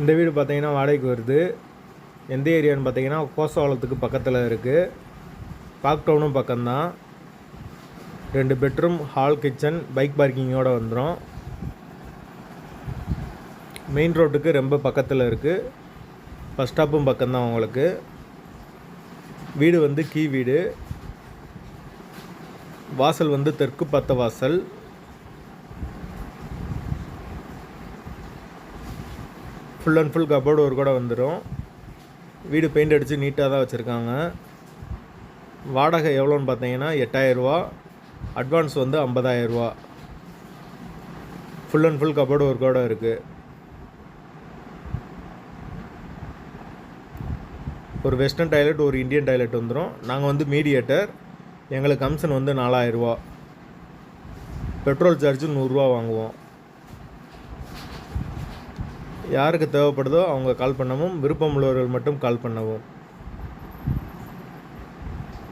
இந்த வீடு பார்த்தீங்கன்னா வாடகைக்கு வருது. எந்த ஏரியான்னு பார்த்தீங்கன்னா கோசவாளத்துக்கு பக்கத்தில் இருக்குது. பார்க் டவுனும் பக்கம்தான். 2 பெட்ரூம், ஹால், கிச்சன், பைக் பார்க்கிங்கோடு வந்துடும். மெயின் ரோட்டுக்கு ரொம்ப பக்கத்தில் இருக்குது. பஸ் ஸ்டாப்பும் பக்கம்தான் உங்களுக்கு. வீடு வந்து கீ வீடு. வாசல் வந்து தெற்கு பார்த்த வாசல். ஃபுல் அண்ட் ஃபுல் கபோர்டு ஒரு கூட வந்துடும். வீடு பெயிண்ட் அடித்து நீட்டாக தான் வச்சுருக்காங்க. வாடகை எவ்வளோன்னு பார்த்தீங்கன்னா 8000 ரூபா. அட்வான்ஸ் வந்து 50,000 ரூபா. ஃபுல் அண்ட் ஃபுல் கபோர்டு ஒரு கூட இருக்குது. ஒரு வெஸ்டர்ன் டாய்லெட், ஒரு இந்தியன் டாய்லெட் வந்துடும். நாங்கள் வந்து மீடியேட்டர். எங்களுக்கு கமிஷன் வந்து 4000 ரூபா. பெட்ரோல் சார்ஜு 100 ரூபா வாங்குவோம். யாருக்கு தேவைப்படுதோ அவங்க கால் பண்ணவும், விருப்பம் உள்ளவர்கள் மட்டும் கால் பண்ணவும்.